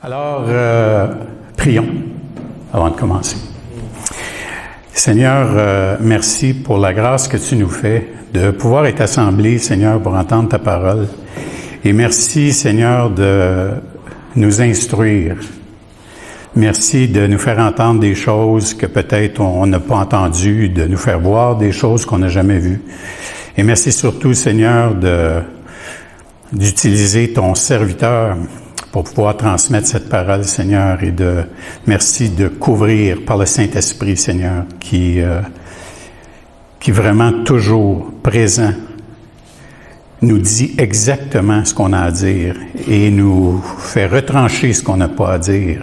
Alors, prions avant de commencer. Seigneur, merci pour la grâce que tu nous fais de pouvoir être assemblés, Seigneur, pour entendre ta parole. Et merci, Seigneur, de nous instruire. Merci de nous faire entendre des choses que peut-être on n'a pas entendues, de nous faire voir des choses qu'on n'a jamais vues. Et merci surtout, Seigneur, d'utiliser ton serviteur pour pouvoir transmettre cette parole, Seigneur, et merci de couvrir par le Saint-Esprit, Seigneur, qui vraiment toujours présent, nous dit exactement ce qu'on a à dire et nous fait retrancher ce qu'on n'a pas à dire.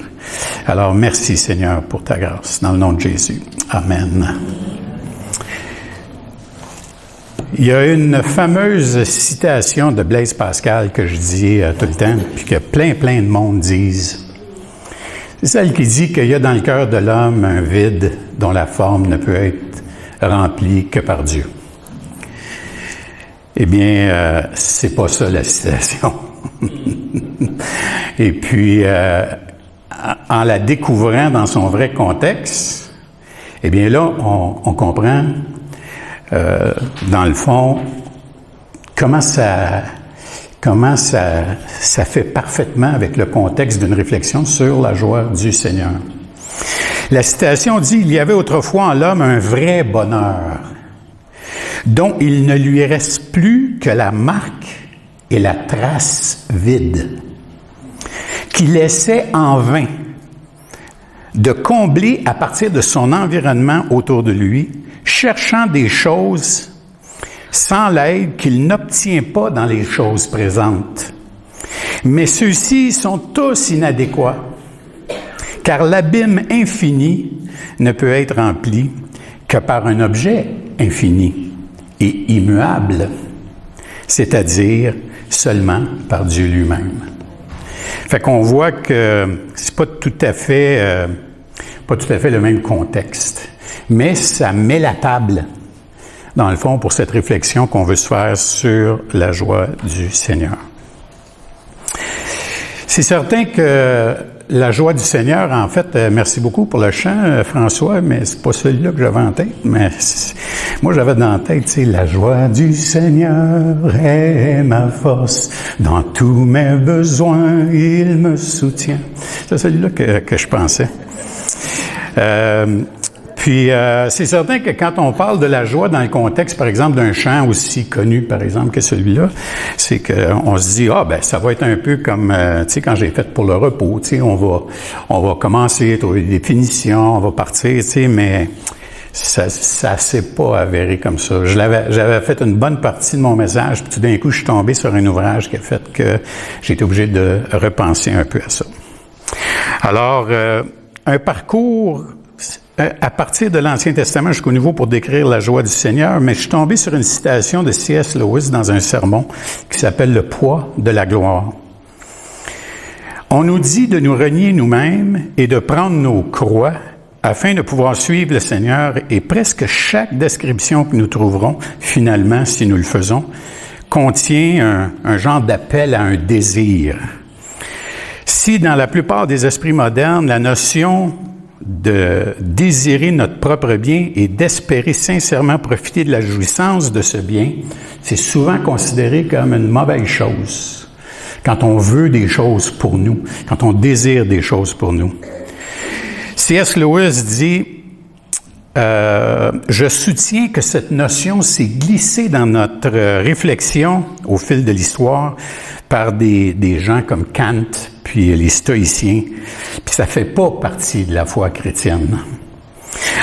Alors, merci, Seigneur, pour ta grâce. Dans le nom de Jésus. Amen. Il y a une fameuse citation de Blaise Pascal que je dis tout le temps, puis que plein de monde disent. C'est celle qui dit qu'il y a dans le cœur de l'homme un vide dont la forme ne peut être remplie que par Dieu. Eh bien, c'est pas ça la citation. Et puis, en la découvrant dans son vrai contexte, eh bien là, on comprend dans le fond, comment ça fait parfaitement avec le contexte d'une réflexion sur la joie du Seigneur. La citation dit « Il y avait autrefois en l'homme un vrai bonheur, dont il ne lui reste plus que la marque et la trace vide, qui laissait en vain de combler à partir de son environnement autour de lui, cherchant des choses sans l'aide qu'il n'obtient pas dans les choses présentes. Mais ceux-ci sont tous inadéquats, car l'abîme infini ne peut être rempli que par un objet infini et immuable, c'est-à-dire seulement par Dieu lui-même. Fait qu'on voit que c'est pas tout à fait le même contexte. Mais ça met la table, dans le fond, pour cette réflexion qu'on veut se faire sur la joie du Seigneur. C'est certain que la joie du Seigneur, en fait, merci beaucoup pour le chant, François, mais c'est pas celui-là que j'avais en tête. Mais moi, j'avais dans la tête, tu sais, la joie du Seigneur est ma force. Dans tous mes besoins, il me soutient. C'est celui-là que je pensais. Puis, c'est certain que quand on parle de la joie dans le contexte, par exemple, d'un chant aussi connu, par exemple, que celui-là, c'est qu'on se dit, ça va être un peu comme, tu sais, quand j'ai fait pour le repos, tu sais, on va commencer, trouver des définitions, on va partir, tu sais, mais ça s'est pas avéré comme ça. J'avais fait une bonne partie de mon message, puis tout d'un coup, je suis tombé sur un ouvrage qui a fait que j'ai été obligé de repenser un peu à ça. Alors, un parcours à partir de l'Ancien Testament jusqu'au Nouveau pour décrire la joie du Seigneur, mais je suis tombé sur une citation de C.S. Lewis dans un sermon qui s'appelle « Le poids de la gloire ». On nous dit de nous renier nous-mêmes et de prendre nos croix afin de pouvoir suivre le Seigneur, et presque chaque description que nous trouverons, finalement, si nous le faisons, contient un genre d'appel à un désir. Si, dans la plupart des esprits modernes, la notion de désirer notre propre bien et d'espérer sincèrement profiter de la jouissance de ce bien, c'est souvent considéré comme une mauvaise chose. Quand on veut des choses pour nous, quand on désire des choses pour nous. C.S. Lewis dit « Je soutiens que cette notion s'est glissée dans notre réflexion au fil de l'histoire par des gens comme Kant, puis les stoïciens, puis ça fait pas partie de la foi chrétienne.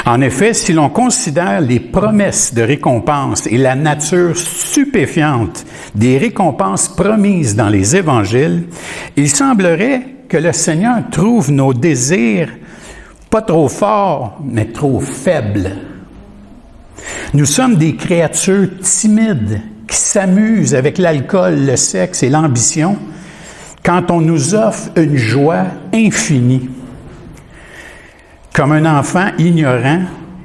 En effet, si l'on considère les promesses de récompense et la nature stupéfiante des récompenses promises dans les évangiles, il semblerait que le Seigneur trouve nos désirs pas trop forts, mais trop faibles. Nous sommes des créatures timides qui s'amusent avec l'alcool, le sexe et l'ambition quand on nous offre une joie infinie. Comme un enfant ignorant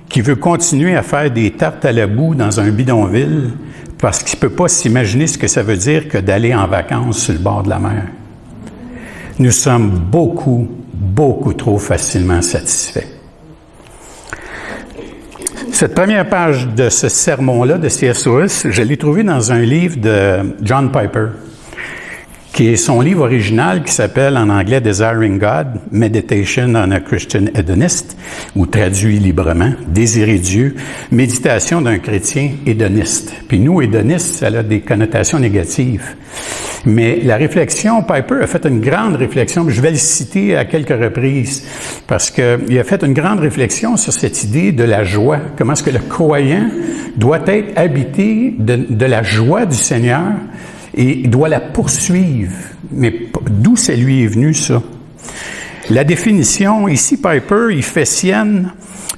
qui veut continuer à faire des tartes à la boue dans un bidonville parce qu'il ne peut pas s'imaginer ce que ça veut dire que d'aller en vacances sur le bord de la mer. Nous sommes beaucoup, beaucoup trop facilement satisfaits. Cette première page de ce sermon-là de C.S. Lewis, je l'ai trouvé dans un livre de John Piper, qui est son livre original qui s'appelle en anglais Desiring God, Meditation on a Christian Hedonist, ou traduit librement, Désirer Dieu, méditation d'un chrétien hédoniste. Puis nous, hédoniste, ça a des connotations négatives. Mais la réflexion, Piper a fait une grande réflexion, je vais le citer à quelques reprises, parce qu'il a fait une grande réflexion sur cette idée de la joie. Comment est-ce que le croyant doit être habité de la joie du Seigneur et doit la poursuivre. Mais d'où ça lui est venu, ça? La définition, ici, Piper, il fait sienne,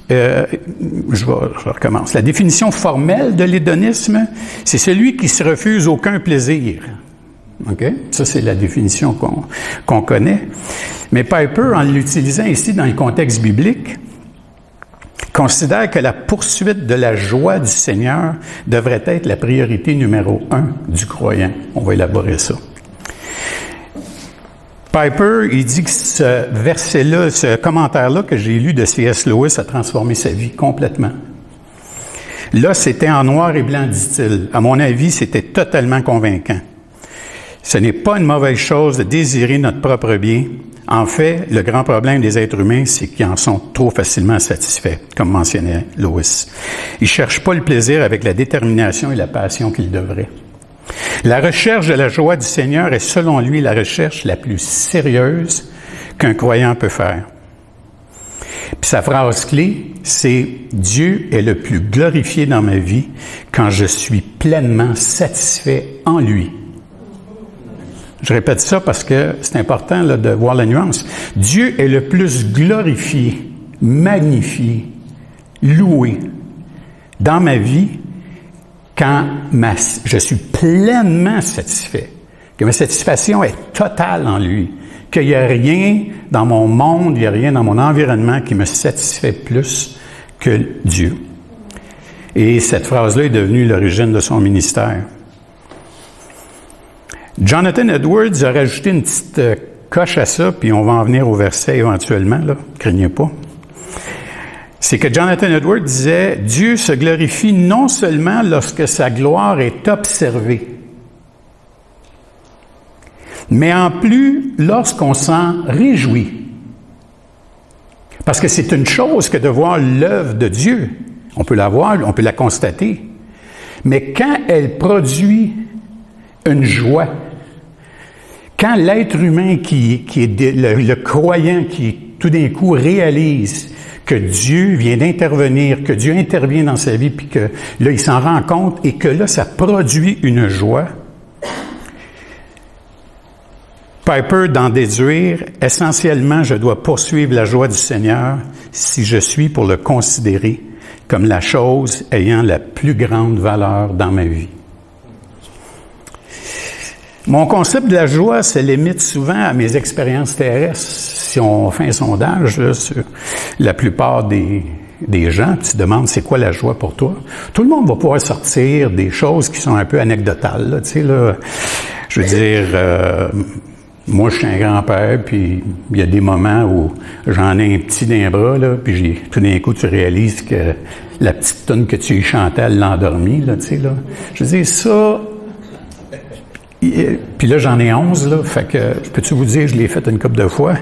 je recommence. La définition formelle de l'hédonisme, c'est celui qui se refuse aucun plaisir. OK? Ça, c'est la définition qu'on connaît. Mais Piper, en l'utilisant ici dans le contexte biblique, considère que la poursuite de la joie du Seigneur devrait être la priorité numéro 1 du croyant. On va élaborer ça. Piper, il dit que ce verset-là, ce commentaire-là que j'ai lu de C.S. Lewis a transformé sa vie complètement. Là, c'était en noir et blanc, dit-il. À mon avis, c'était totalement convaincant. Ce n'est pas une mauvaise chose de désirer notre propre bien. En fait, le grand problème des êtres humains, c'est qu'ils en sont trop facilement satisfaits, comme mentionnait Lewis. Ils ne cherchent pas le plaisir avec la détermination et la passion qu'ils devraient. La recherche de la joie du Seigneur est, selon lui, la recherche la plus sérieuse qu'un croyant peut faire. Puis sa phrase clé, c'est « Dieu est le plus glorifié dans ma vie quand je suis pleinement satisfait en lui. » Je répète ça parce que c'est important là, de voir la nuance. Dieu est le plus glorifié, magnifié, loué dans ma vie quand je suis pleinement satisfait, que ma satisfaction est totale en lui, qu'il n'y a rien dans mon monde, il n'y a rien dans mon environnement qui me satisfait plus que Dieu. Et cette phrase-là est devenue l'origine de son ministère. Jonathan Edwards a rajouté une petite coche à ça, puis on va en venir au verset éventuellement, là, craignez pas. C'est que Jonathan Edwards disait « Dieu se glorifie non seulement lorsque sa gloire est observée, mais en plus lorsqu'on s'en réjouit. » Parce que c'est une chose que de voir l'œuvre de Dieu. On peut la voir, on peut la constater. Mais quand elle produit une joie, quand l'être humain qui est le croyant qui tout d'un coup réalise que Dieu vient d'intervenir, que Dieu intervient dans sa vie, puis que là, il s'en rend compte et que là, ça produit une joie, Piper d'en déduire, essentiellement, je dois poursuivre la joie du Seigneur si je suis pour le considérer comme la chose ayant la plus grande valeur dans ma vie. Mon concept de la joie se limite souvent à mes expériences terrestres. Si on fait un sondage là, sur la plupart des gens, tu te demandes c'est quoi la joie pour toi, tout le monde va pouvoir sortir des choses qui sont un peu anecdotales. Là, tu sais, là, je veux dire, moi je suis un grand-père, puis il y a des moments où j'en ai un petit d'un bras, là, puis tout d'un coup tu réalises que la petite toune que tu y chantais, elle l'a endormi, là, tu sais, là. Je veux dire, ça... Puis là, j'en ai 11, là, fait que, peux-tu vous dire, je l'ai fait une couple de fois.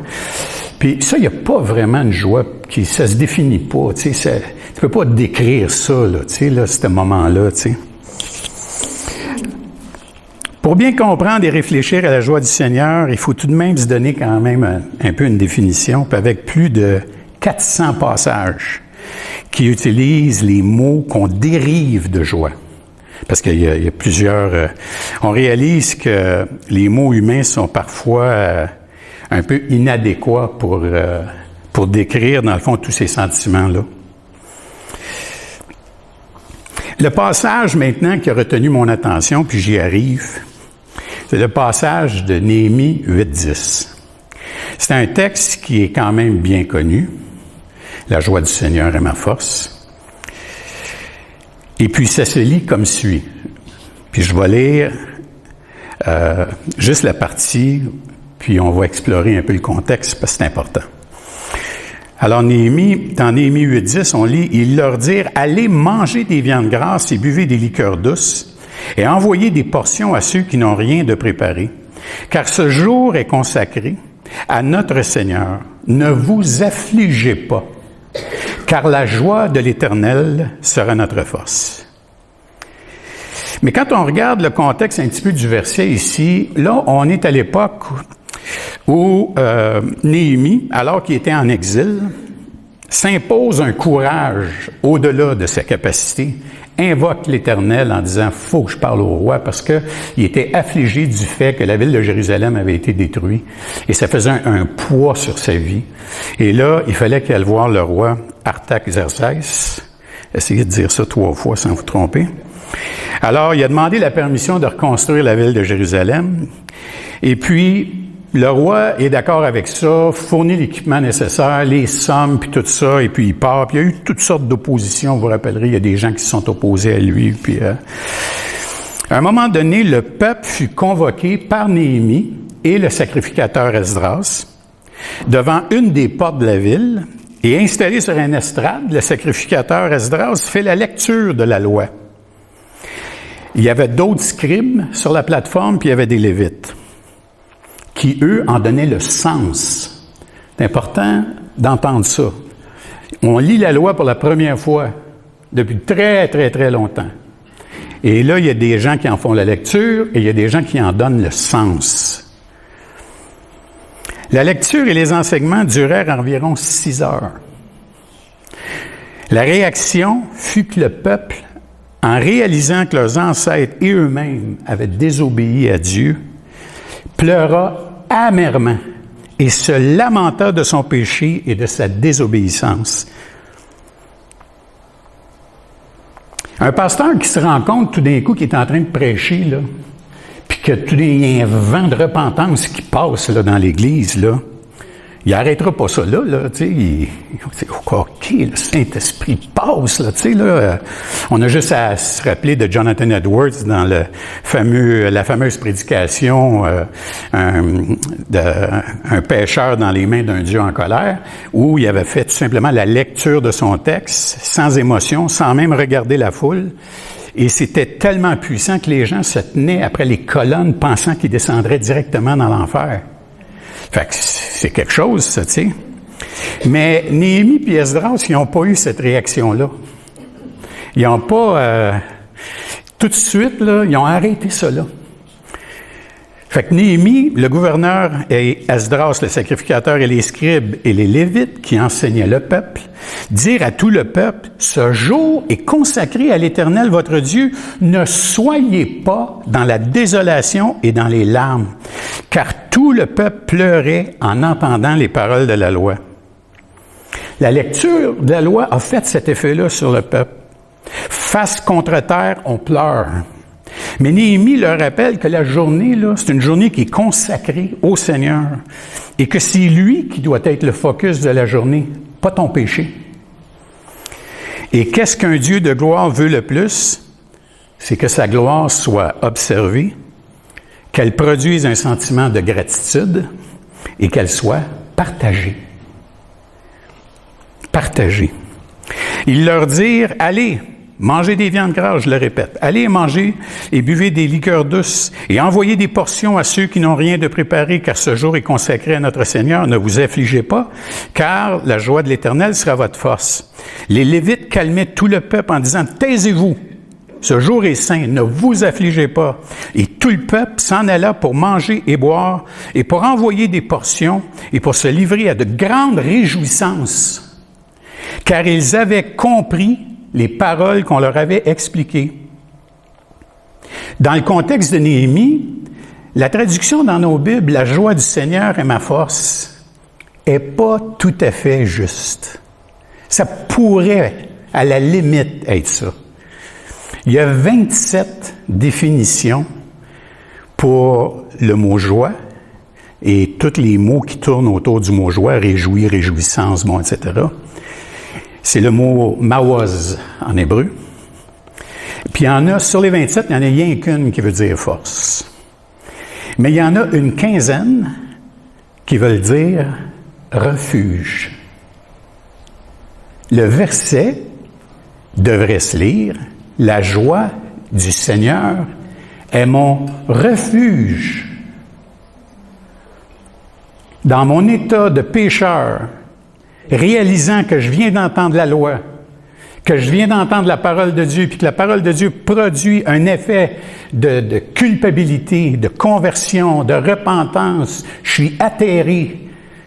Puis ça, il n'y a pas vraiment une joie ça se définit pas, tu sais, tu peux pas décrire ça, là, tu sais, là, ce moment-là, tu sais. Pour bien comprendre et réfléchir à la joie du Seigneur, il faut tout de même se donner quand même un peu une définition, puis avec plus de 400 passages qui utilisent les mots qu'on dérive de joie. Parce qu'il y a plusieurs... on réalise que les mots humains sont parfois un peu inadéquats pour décrire, dans le fond, tous ces sentiments-là. Le passage, maintenant, qui a retenu mon attention, puis j'y arrive, c'est le passage de Néhémie 8-10. C'est un texte qui est quand même bien connu. « La joie du Seigneur est ma force ». Et puis, ça se lit comme suit. Puis, je vais lire juste la partie, puis on va explorer un peu le contexte parce que c'est important. Alors, Néhémie, dans Néhémie 8:10, on lit « Ils leur dirent, allez manger des viandes grasses et buvez des liqueurs douces, et envoyez des portions à ceux qui n'ont rien de préparé, car ce jour est consacré à notre Seigneur. Ne vous affligez pas, car la joie de l'Éternel sera notre force. » Mais quand on regarde le contexte un petit peu du verset ici, là, on est à l'époque où Néhémie, alors qu'il était en exil, s'impose un courage au-delà de sa capacité, invoque l'Éternel en disant « Faut que je parle au roi » parce qu'il était affligé du fait que la ville de Jérusalem avait été détruite et ça faisait un poids sur sa vie. Et là, il fallait qu'il aille voir le roi Artaxerxès. Essayez de dire ça 3 fois sans vous tromper. Alors, il a demandé la permission de reconstruire la ville de Jérusalem. Et puis, le roi est d'accord avec ça, fournit l'équipement nécessaire, les sommes, puis tout ça, et puis il part. Puis il y a eu toutes sortes d'oppositions, vous vous rappellerez, il y a des gens qui se sont opposés à lui. Puis, à un moment donné, le peuple fut convoqué par Néhémie et le sacrificateur Esdras devant une des portes de la ville, et installé sur un estrade, le sacrificateur Esdras fait la lecture de la loi. Il y avait d'autres scribes sur la plateforme, puis il y avait des lévites, qui, eux, en donnaient le sens. C'est important d'entendre ça. On lit la loi pour la première fois depuis très, très, très longtemps. Et là, il y a des gens qui en font la lecture et il y a des gens qui en donnent le sens. La lecture et les enseignements durèrent environ 6 heures. La réaction fut que le peuple, en réalisant que leurs ancêtres et eux-mêmes avaient désobéi à Dieu, pleura amèrement et se lamenta de son péché et de sa désobéissance. Un pasteur qui se rend compte tout d'un coup qu'il est en train de prêcher, là, puis que tout d'un coup, il y a un vent de repentance qui passe là, dans l'Église, là, il n'arrêtera pas ça là, tu sais, OK, le Saint-Esprit passe, là, tu sais, là. On a juste à se rappeler de Jonathan Edwards dans la fameuse prédication d'un pécheur dans les mains d'un Dieu en colère, où il avait fait tout simplement la lecture de son texte, sans émotion, sans même regarder la foule. Et c'était tellement puissant que les gens se tenaient après les colonnes pensant qu'ils descendraient directement dans l'enfer. Fait que c'est quelque chose, ça, tu sais. Mais Néhémie et Esdras, ils n'ont pas eu cette réaction-là. Ils n'ont pas... tout de suite, là, ils ont arrêté ça, là. Fait que Néhémie, le gouverneur, et Esdras, le sacrificateur, et les scribes et les lévites qui enseignaient le peuple, dirent à tout le peuple, « Ce jour est consacré à l'Éternel votre Dieu. Ne soyez pas dans la désolation et dans les larmes, car tout le peuple pleurait en entendant les paroles de la loi. » La lecture de la loi a fait cet effet-là sur le peuple. Face contre terre, on pleure. Mais Néhémie leur rappelle que la journée, là, c'est une journée qui est consacrée au Seigneur et que c'est lui qui doit être le focus de la journée, pas ton péché. Et qu'est-ce qu'un Dieu de gloire veut le plus? C'est que sa gloire soit observée, qu'elle produise un sentiment de gratitude et qu'elle soit partagée. Partagée. Ils leur dirent, allez, mangez des viandes grasses, je le répète. Allez manger et buvez des liqueurs douces et envoyez des portions à ceux qui n'ont rien de préparé, car ce jour est consacré à notre Seigneur. Ne vous affligez pas, car la joie de l'Éternel sera votre force. Les Lévites calmaient tout le peuple en disant, taisez-vous, ce jour est saint, ne vous affligez pas. Et tout le peuple s'en alla pour manger et boire et pour envoyer des portions et pour se livrer à de grandes réjouissances, car ils avaient compris les paroles qu'on leur avait expliquées. Dans le contexte de Néhémie, la traduction dans nos Bibles, « La joie du Seigneur est ma force », n'est pas tout à fait juste. Ça pourrait, à la limite, être ça. Il y a 27 définitions pour le mot « joie » et tous les mots qui tournent autour du mot « joie », « réjouir »,« réjouissance », bon, etc. C'est le mot « mawaz » en hébreu. Puis il y en a, sur les 27, il n'y en a rien qu'une qui veut dire « force ». Mais il y en a une quinzaine qui veulent dire refuge. Le verset devrait se lire « La joie du Seigneur est mon refuge. » Dans mon état de pécheur, réalisant que je viens d'entendre la loi, que je viens d'entendre la parole de Dieu, puis que la parole de Dieu produit un effet de culpabilité, de conversion, de repentance, je suis atterré,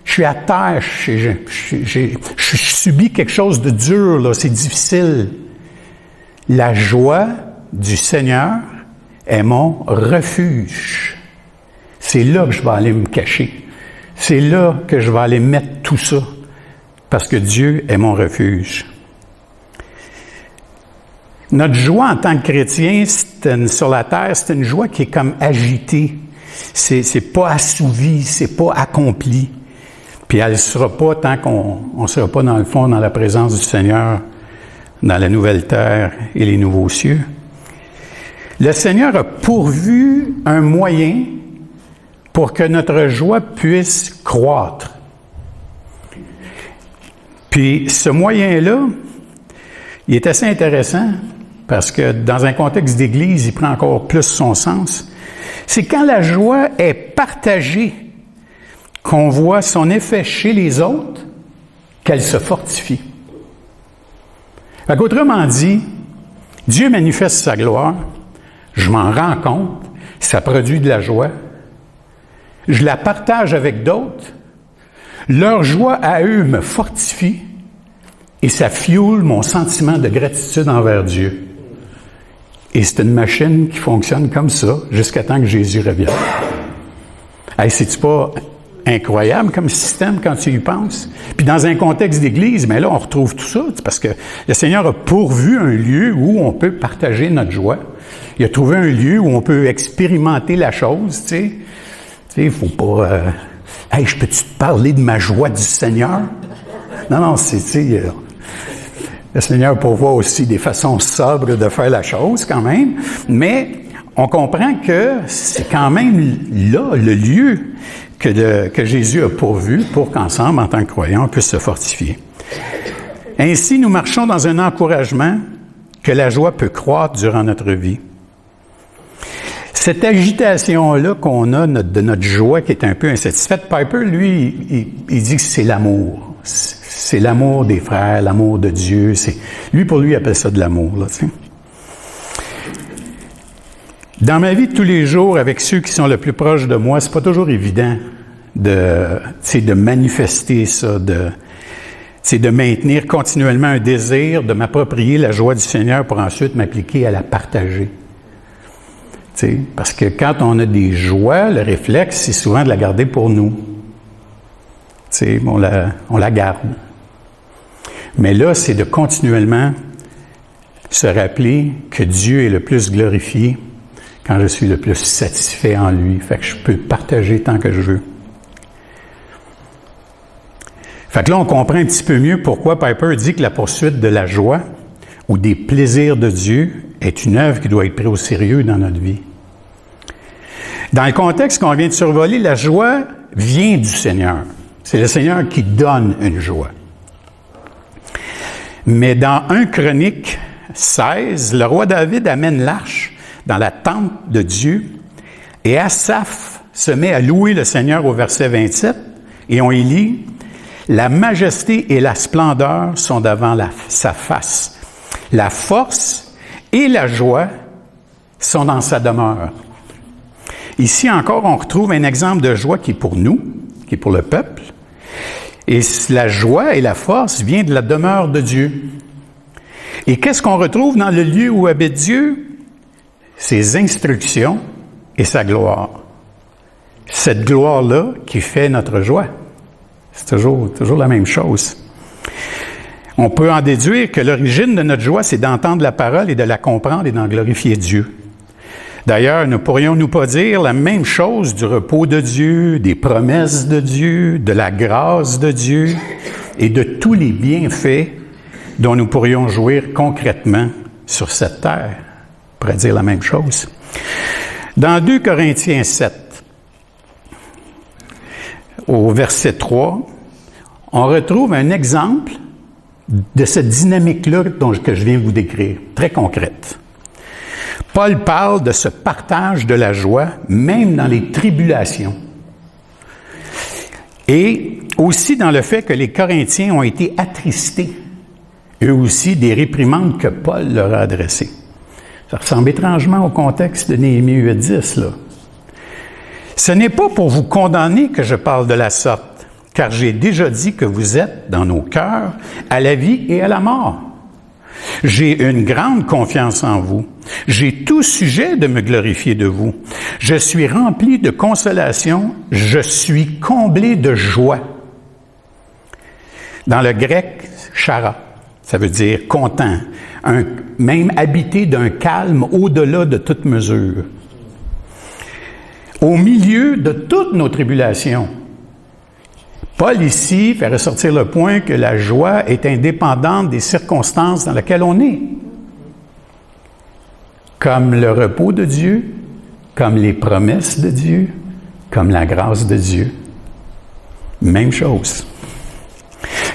je suis à terre, je subis quelque chose de dur, là, c'est difficile. La joie du Seigneur est mon refuge. C'est là que je vais aller me cacher. C'est là que je vais aller mettre tout ça, parce que Dieu est mon refuge. Notre joie en tant que chrétien sur la terre, c'est une joie qui est comme agitée. C'est pas assouvi, c'est pas accompli. Puis elle ne sera pas tant qu'on ne sera pas dans le fond, dans la présence du Seigneur, dans la nouvelle terre et les nouveaux cieux. Le Seigneur a pourvu un moyen pour que notre joie puisse croître. Puis ce moyen-là, il est assez intéressant parce que dans un contexte d'Église, il prend encore plus son sens. C'est quand la joie est partagée qu'on voit son effet chez les autres, qu'elle se fortifie. Autrement dit, Dieu manifeste sa gloire, je m'en rends compte, ça produit de la joie, je la partage avec d'autres, leur joie à eux me fortifie et ça fuel mon sentiment de gratitude envers Dieu. Et c'est une machine qui fonctionne comme ça jusqu'à temps que Jésus revienne. Hey, c'est-tu pas incroyable comme système quand tu y penses? Puis dans un contexte d'église, mais là, on retrouve tout ça, parce que le Seigneur a pourvu un lieu où on peut partager notre joie. Il a trouvé un lieu où on peut expérimenter la chose, tu sais. Tu sais, il faut pas... Hey, je peux-tu te parler de ma joie du Seigneur? Non, c'est, tu sais... le Seigneur pourvoit aussi des façons sobres de faire la chose, quand même, mais on comprend que c'est quand même là, le lieu que Jésus a pourvu pour qu'ensemble, en tant que croyants, on puisse se fortifier. Ainsi, nous marchons dans un encouragement que la joie peut croître durant notre vie. Cette agitation-là qu'on a de notre joie qui est un peu insatisfaite, Piper, lui, il dit que c'est l'amour. C'est l'amour des frères, l'amour de Dieu. Pour lui, il appelle ça de l'amour, là, tu sais. Dans ma vie de tous les jours, avec ceux qui sont le plus proches de moi, c'est pas toujours évident de manifester ça, de maintenir continuellement un désir, de m'approprier la joie du Seigneur pour ensuite m'appliquer à la partager. T'sais, parce que quand on a des joies, le réflexe, c'est souvent de la garder pour nous. T'sais, on la garde. Mais là, c'est de continuellement se rappeler que Dieu est le plus glorifié quand je suis le plus satisfait en lui. Fait que je peux partager tant que je veux. Fait que là, on comprend un petit peu mieux pourquoi Piper dit que la poursuite de la joie ou des plaisirs de Dieu est une œuvre qui doit être prise au sérieux dans notre vie. Dans le contexte qu'on vient de survoler, la joie vient du Seigneur. C'est le Seigneur qui donne une joie. Mais dans 1 Chronique 16, le roi David amène l'arche dans la tente de Dieu et Asaph se met à louer le Seigneur au verset 27 et on y lit « La majesté et la splendeur sont devant sa face. La force et la joie sont dans sa demeure. » Ici encore, on retrouve un exemple de joie qui est pour nous, qui est pour le peuple. Et la joie et la force viennent de la demeure de Dieu. Et qu'est-ce qu'on retrouve dans le lieu où habite Dieu? Ses instructions et sa gloire. Cette gloire-là qui fait notre joie. C'est toujours la même chose. On peut en déduire que l'origine de notre joie, c'est d'entendre la parole et de la comprendre et d'en glorifier Dieu. D'ailleurs, ne pourrions-nous pas dire la même chose du repos de Dieu, des promesses de Dieu, de la grâce de Dieu et de tous les bienfaits dont nous pourrions jouir concrètement sur cette terre? On pourrait dire la même chose. Dans 2 Corinthiens 7, au verset 3, on retrouve un exemple de cette dynamique-là que je viens de vous décrire, très concrète. Paul parle de ce partage de la joie, même dans les tribulations. Et aussi dans le fait que les Corinthiens ont été attristés, eux aussi, des réprimandes que Paul leur a adressées. Ça ressemble étrangement au contexte de Néhémie 8:10, là. Ce n'est pas pour vous condamner que je parle de la sorte, car j'ai déjà dit que vous êtes, dans nos cœurs, à la vie et à la mort. J'ai une grande confiance en vous. J'ai tout sujet de me glorifier de vous. Je suis rempli de consolation. Je suis comblé de joie. Dans le grec, chara, ça veut dire content, même habité d'un calme au-delà de toute mesure. Au milieu de toutes nos tribulations. Paul ici fait ressortir le point que la joie est indépendante des circonstances dans lesquelles on est. Comme le repos de Dieu, comme les promesses de Dieu, comme la grâce de Dieu. Même chose.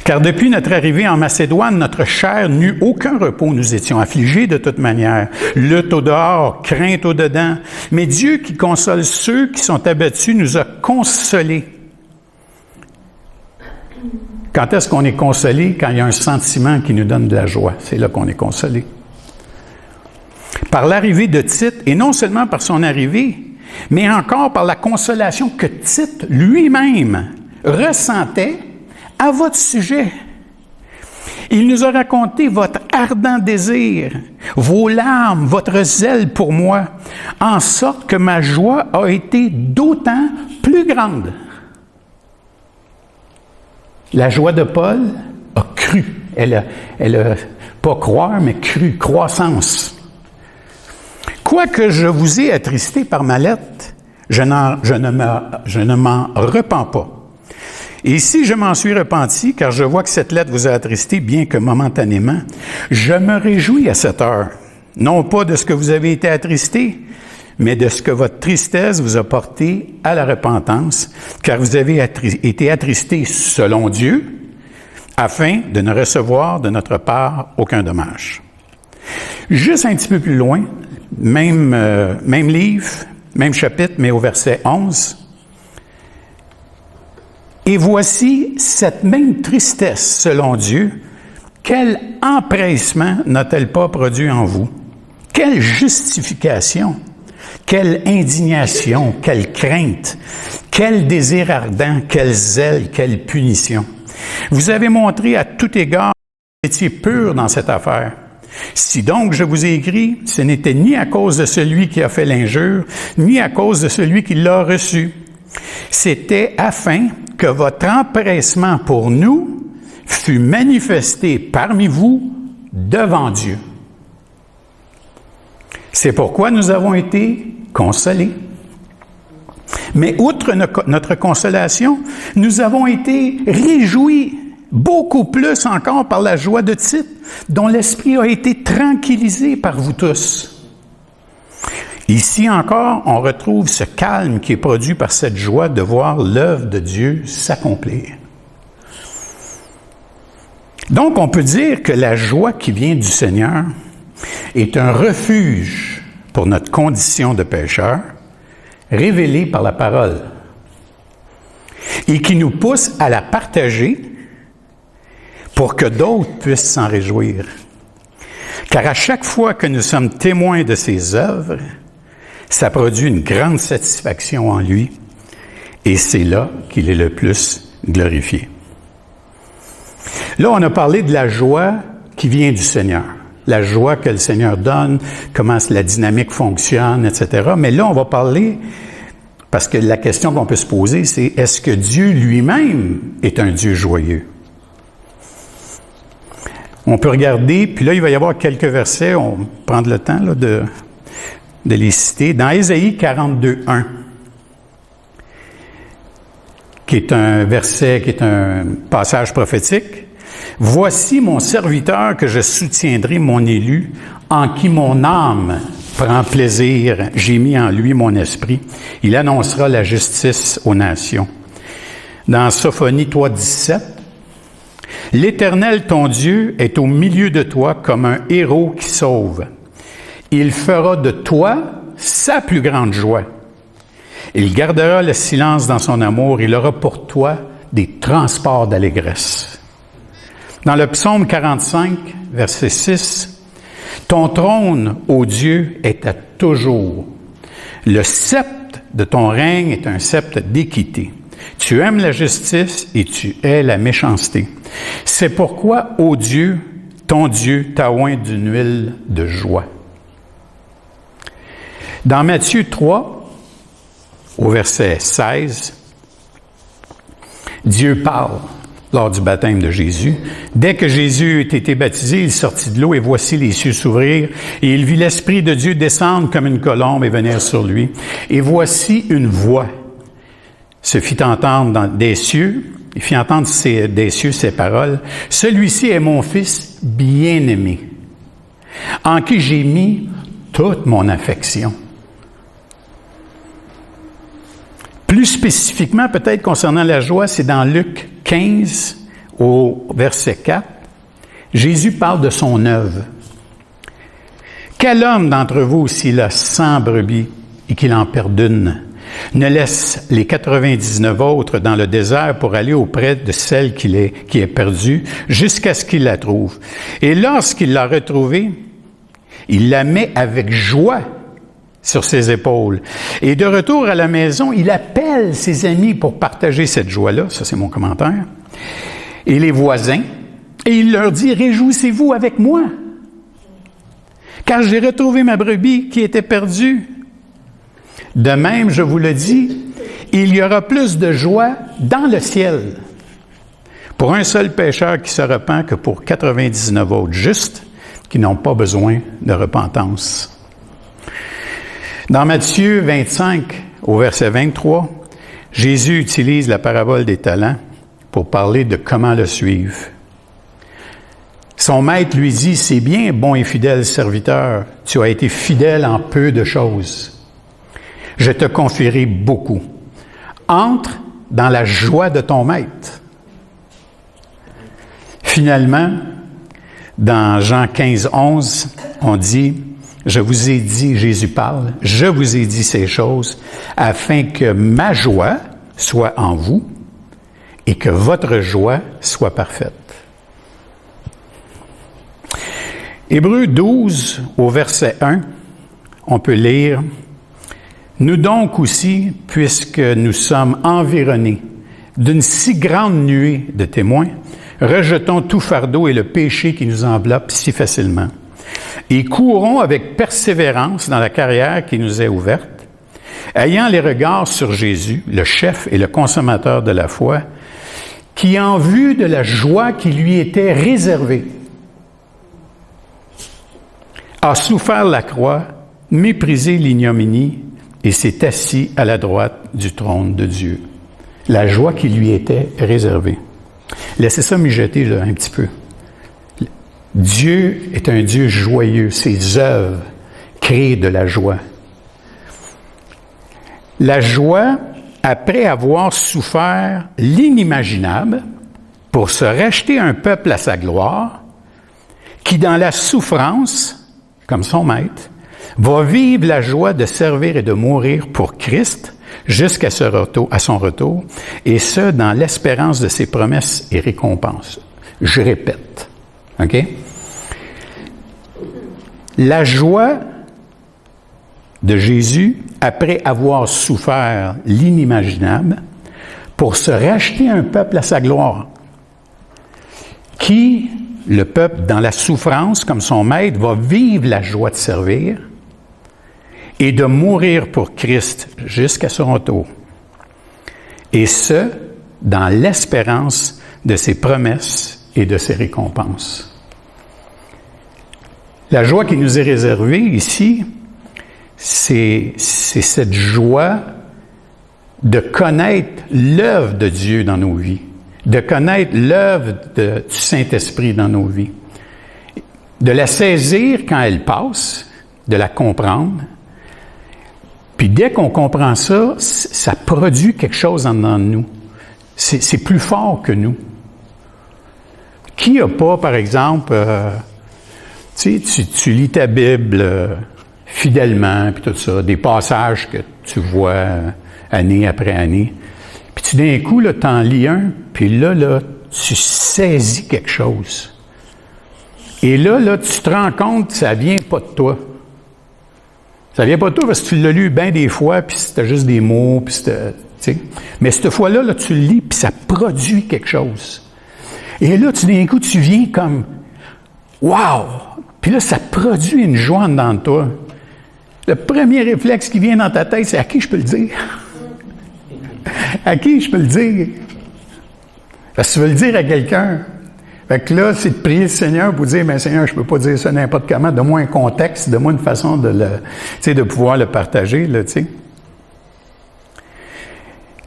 Car depuis notre arrivée en Macédoine, notre chair n'eut aucun repos. Nous étions affligés de toute manière. Lutte au dehors, crainte au dedans. Mais Dieu qui console ceux qui sont abattus nous a consolés. Quand est-ce qu'on est consolé? Quand il y a un sentiment qui nous donne de la joie. C'est là qu'on est consolé. Par l'arrivée de Tite, et non seulement par son arrivée, mais encore par la consolation que Tite lui-même ressentait à votre sujet. Il nous a raconté votre ardent désir, vos larmes, votre zèle pour moi, en sorte que ma joie a été d'autant plus grande. La joie de Paul a cru. Elle a pas croire, mais cru, croissance. Quoique je vous ai attristé par ma lettre, je ne m'en repens pas. Et si je m'en suis repenti, car je vois que cette lettre vous a attristé, bien que momentanément, je me réjouis à cette heure, non pas de ce que vous avez été attristé, mais de ce que votre tristesse vous a porté à la repentance, car vous avez été attristés selon Dieu, afin de ne recevoir de notre part aucun dommage. Juste un petit peu plus loin, même livre, même chapitre, mais au verset 11. Et voici cette même tristesse selon Dieu, quel empressement n'a-t-elle pas produit en vous? Quelle justification! Quelle indignation, quelle crainte, quel désir ardent, quel zèle, quelle punition. Vous avez montré à tout égard que vous étiez pur dans cette affaire. Si donc je vous ai écrit, ce n'était ni à cause de celui qui a fait l'injure, ni à cause de celui qui l'a reçu. C'était afin que votre empressement pour nous fût manifesté parmi vous devant Dieu. C'est pourquoi nous avons été consolés. Mais outre notre consolation, nous avons été réjouis beaucoup plus encore par la joie de Tite, dont l'esprit a été tranquillisé par vous tous. Ici encore, on retrouve ce calme qui est produit par cette joie de voir l'œuvre de Dieu s'accomplir. Donc, on peut dire que la joie qui vient du Seigneur est un refuge pour notre condition de pécheur, révélée par la parole, et qui nous pousse à la partager pour que d'autres puissent s'en réjouir. Car à chaque fois que nous sommes témoins de ses œuvres, ça produit une grande satisfaction en lui, et c'est là qu'il est le plus glorifié. Là, on a parlé de la joie qui vient du Seigneur, la joie que le Seigneur donne, comment la dynamique fonctionne, etc. Mais là, on va parler, parce que la question qu'on peut se poser, c'est est-ce que Dieu lui-même est un Dieu joyeux? On peut regarder, puis là, il va y avoir quelques versets, on va prendre le temps là, de les citer. Dans Ésaïe 42, 1, qui est un verset, qui est un passage prophétique. « Voici mon serviteur que je soutiendrai, mon élu, en qui mon âme prend plaisir. J'ai mis en lui mon esprit. Il annoncera la justice aux nations. » Dans Sophonie 3,17, « L'Éternel, ton Dieu, est au milieu de toi comme un héros qui sauve. Il fera de toi sa plus grande joie. Il gardera le silence dans son amour. Il aura pour toi des transports d'allégresse. » Dans le psaume 45, verset 6, « Ton trône, ô Dieu, est à toujours. Le sceptre de ton règne est un sceptre d'équité. Tu aimes la justice et tu hais la méchanceté. C'est pourquoi, ô Dieu, ton Dieu t'a oint d'une huile de joie. » Dans Matthieu 3, au verset 16, Dieu parle lors du baptême de Jésus. « Dès que Jésus eut été baptisé, il sortit de l'eau et voici les cieux s'ouvrir et il vit l'Esprit de Dieu descendre comme une colombe et venir sur lui. Et voici une voix se fit entendre des cieux, il fit entendre des cieux ces paroles. « Celui-ci est mon Fils bien-aimé, en qui j'ai mis toute mon affection. » Plus spécifiquement, peut-être concernant la joie, c'est dans Luc 15, au verset 4. Jésus parle de son œuvre. « Quel homme d'entre vous, s'il a 100 brebis et qu'il en perd une, ne laisse les 99 autres dans le désert pour aller auprès de celle qui est perdue jusqu'à ce qu'il la trouve. Et lorsqu'il l'a retrouvée, il la met avec joie sur ses épaules. Et de retour à la maison, il appelle ses amis pour partager cette joie-là. Ça, c'est mon commentaire. Et les voisins. Et il leur dit, « Réjouissez-vous avec moi, car j'ai retrouvé ma brebis qui était perdue. » De même, je vous le dis, il y aura plus de joie dans le ciel pour un seul pécheur qui se repent que pour 99 autres justes qui n'ont pas besoin de repentance. Dans Matthieu 25, au verset 23, Jésus utilise la parabole des talents pour parler de comment le suivre. Son maître lui dit, « C'est bien, bon et fidèle serviteur, tu as été fidèle en peu de choses. Je te confierai beaucoup. Entre dans la joie de ton maître. » Finalement, dans Jean 15, 11, on dit, « Je vous ai dit, Jésus parle, je vous ai dit ces choses, afin que ma joie soit en vous et que votre joie soit parfaite. » Hébreux 12, au verset 1, on peut lire, « Nous donc aussi, puisque nous sommes environnés d'une si grande nuée de témoins, rejetons tout fardeau et le péché qui nous enveloppe si facilement, et courons avec persévérance dans la carrière qui nous est ouverte, ayant les regards sur Jésus, le chef et le consommateur de la foi, qui, en vue de la joie qui lui était réservée, a souffert la croix, méprisé l'ignominie et s'est assis à la droite du trône de Dieu. » La joie qui lui était réservée. Laissez ça mijoter là, un petit peu. Dieu est un Dieu joyeux. Ses œuvres créent de la joie. La joie, après avoir souffert l'inimaginable pour se racheter un peuple à sa gloire, qui dans la souffrance, comme son maître, va vivre la joie de servir et de mourir pour Christ jusqu'à son retour, et ce, dans l'espérance de ses promesses et récompenses. Je répète, OK? La joie de Jésus, après avoir souffert l'inimaginable, pour se racheter un peuple à sa gloire, qui, le peuple, dans la souffrance, comme son maître, va vivre la joie de servir et de mourir pour Christ jusqu'à son retour. Et ce, dans l'espérance de ses promesses et de ses récompenses. La joie qui nous est réservée ici, c'est cette joie de connaître l'œuvre de Dieu dans nos vies, de connaître l'œuvre du Saint-Esprit dans nos vies, de la saisir quand elle passe, de la comprendre. Puis dès qu'on comprend ça, ça produit quelque chose en nous. C'est plus fort que nous. Qui n'a pas, par exemple, tu lis ta Bible fidèlement, puis tout ça, des passages que tu vois année après année, puis d'un coup, là, t'en lis un, puis là, tu saisis quelque chose. Et là, tu te rends compte que ça vient pas de toi. Ça vient pas de toi parce que tu l'as lu bien des fois, puis c'était juste des mots, puis c'était, tu sais. Mais cette fois-là, là, tu le lis, puis ça produit quelque chose. Et là, d'un coup, tu viens comme, wow! Puis là, ça produit une joie dans toi. Le premier réflexe qui vient dans ta tête, c'est à qui je peux le dire? À qui je peux le dire? Parce que tu veux le dire à quelqu'un. Fait que là, c'est de prier le Seigneur pour dire, mais Seigneur, je peux pas dire ça n'importe comment. Donne-moi un contexte, donne-moi une façon de pouvoir le partager, là, tu sais.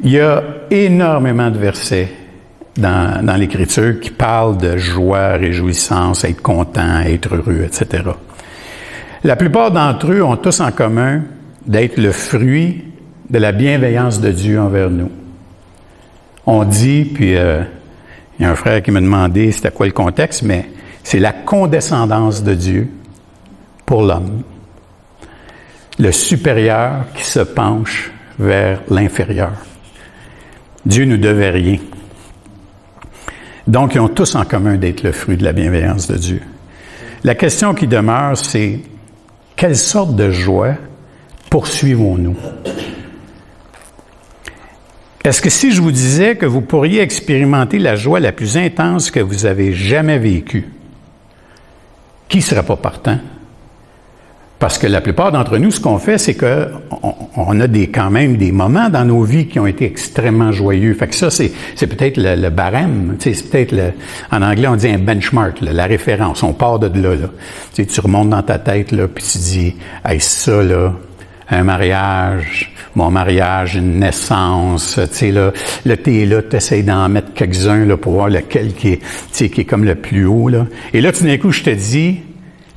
Il y a énormément de versets dans l'Écriture qui parlent de joie, réjouissance, être content, être heureux, etc. La plupart d'entre eux ont tous en commun d'être le fruit de la bienveillance de Dieu envers nous. On dit, puis il y a un frère qui m'a demandé c'était quoi le contexte, mais c'est la condescendance de Dieu pour l'homme. Le supérieur qui se penche vers l'inférieur. Dieu ne nous devait rien. Donc, ils ont tous en commun d'être le fruit de la bienveillance de Dieu. La question qui demeure, c'est quelle sorte de joie poursuivons-nous? Est-ce que si je vous disais que vous pourriez expérimenter la joie la plus intense que vous avez jamais vécue, qui ne serait pas partant? Parce que la plupart d'entre nous, ce qu'on fait, c'est qu'on a quand même des moments dans nos vies qui ont été extrêmement joyeux. Fait que ça, c'est peut-être le barème. C'est peut-être, en anglais, on dit un benchmark, la référence. On part de là. Tu remontes dans ta tête, là, puis tu dis, hey, ça, là, un mariage, mon mariage, une naissance, tu sais, là, t'es là, t'essayes d'en mettre quelques-uns, là, pour voir lequel qui est comme le plus haut, là. Et là, tout d'un coup, je te dis,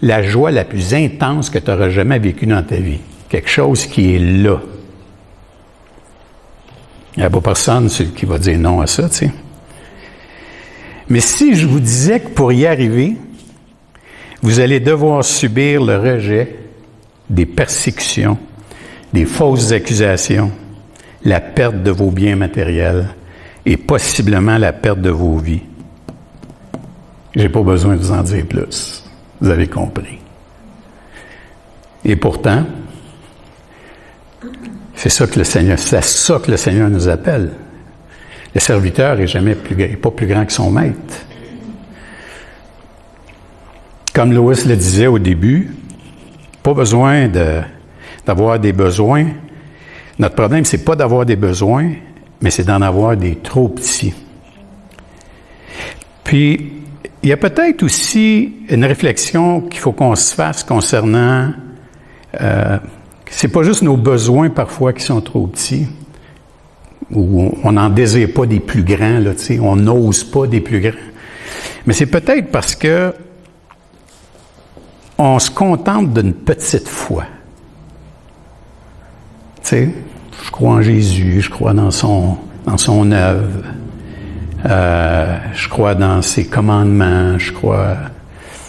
la joie la plus intense que tu auras jamais vécue dans ta vie. Quelque chose qui est là. Il n'y a pas personne qui va dire non à ça, tu sais. Mais si je vous disais que pour y arriver, vous allez devoir subir le rejet, des persécutions, des fausses accusations, la perte de vos biens matériels et possiblement la perte de vos vies. J'ai pas besoin de vous en dire plus. Vous avez compris. Et pourtant, c'est à ça que le Seigneur nous appelle. Le serviteur n'est pas plus grand que son maître. Comme Lois le disait au début, pas besoin d'avoir des besoins. Notre problème, c'est pas d'avoir des besoins, mais c'est d'en avoir des trop petits. Puis, il y a peut-être aussi une réflexion qu'il faut qu'on se fasse concernant, c'est pas juste nos besoins parfois qui sont trop petits, ou on n'en désire pas des plus grands, là, tu sais, on n'ose pas des plus grands. Mais c'est peut-être parce que on se contente d'une petite foi. Tu sais, je crois en Jésus, je crois dans son œuvre. Je crois dans ses commandements, je crois,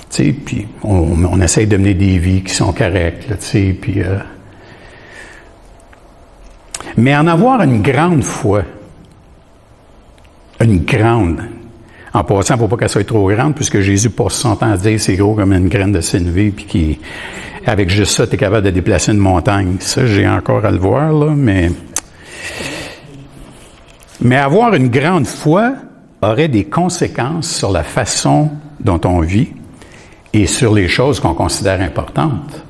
tu sais, puis on essaie de mener des vies qui sont correctes, là, tu sais, puis mais en avoir une grande foi, en passant, il ne faut pas qu'elle soit trop grande, puisque Jésus passe son temps à dire c'est gros comme une graine de sénévé, puis avec juste ça, tu es capable de déplacer une montagne. Ça, j'ai encore à le voir, là, mais avoir une grande foi aurait des conséquences sur la façon dont on vit et sur les choses qu'on considère importantes.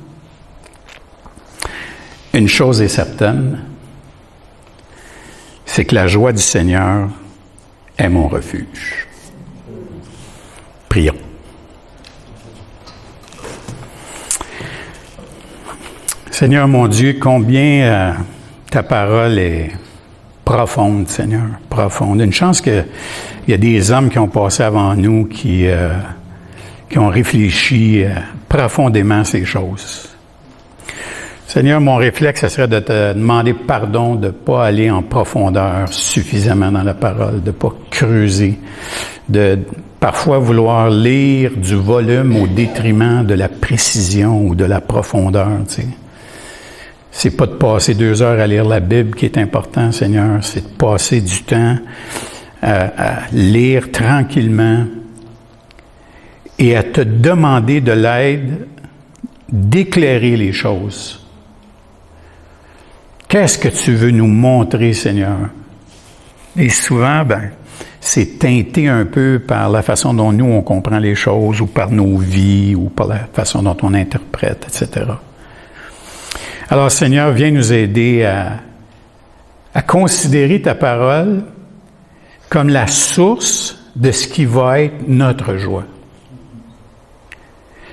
Une chose est certaine, c'est que la joie du Seigneur est mon refuge. Prions. Seigneur mon Dieu, combien ta parole est profonde, Seigneur, profonde. Une chance qu'il y a des hommes qui ont passé avant nous, qui ont réfléchi profondément à ces choses. Seigneur, mon réflexe, ce serait de te demander pardon de ne pas aller en profondeur suffisamment dans la parole, de ne pas creuser, de parfois vouloir lire du volume au détriment de la précision ou de la profondeur, tu sais. C'est pas de passer 2 heures à lire la Bible qui est important, Seigneur, c'est de passer du temps à lire tranquillement et à te demander de l'aide d'éclairer les choses. Qu'est-ce que tu veux nous montrer, Seigneur? Et souvent, c'est teinté un peu par la façon dont nous, on comprend les choses, ou par nos vies, ou par la façon dont on interprète, etc. Alors, Seigneur, viens nous aider à considérer ta parole comme la source de ce qui va être notre joie.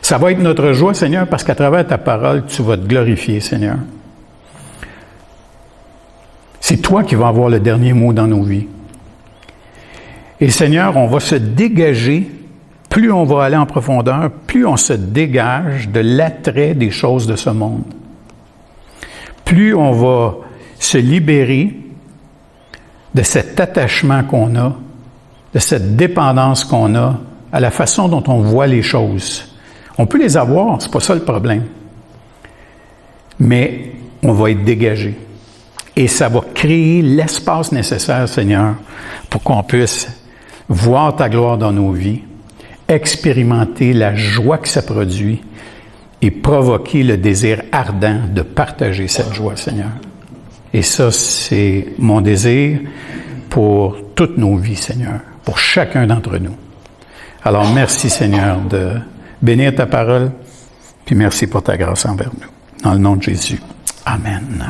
Ça va être notre joie, Seigneur, parce qu'à travers ta parole, tu vas te glorifier, Seigneur. C'est toi qui vas avoir le dernier mot dans nos vies. Et Seigneur, on va se dégager, plus on va aller en profondeur, plus on se dégage de l'attrait des choses de ce monde. Plus on va se libérer de cet attachement qu'on a, de cette dépendance qu'on a à la façon dont on voit les choses. On peut les avoir, c'est pas ça le problème. Mais on va être dégagé. Et ça va créer l'espace nécessaire, Seigneur, pour qu'on puisse voir ta gloire dans nos vies, expérimenter la joie que ça produit et provoquer le désir ardent de partager cette joie, Seigneur. Et ça, c'est mon désir pour toutes nos vies, Seigneur, pour chacun d'entre nous. Alors, merci, Seigneur, de bénir ta parole, puis merci pour ta grâce envers nous. Dans le nom de Jésus. Amen.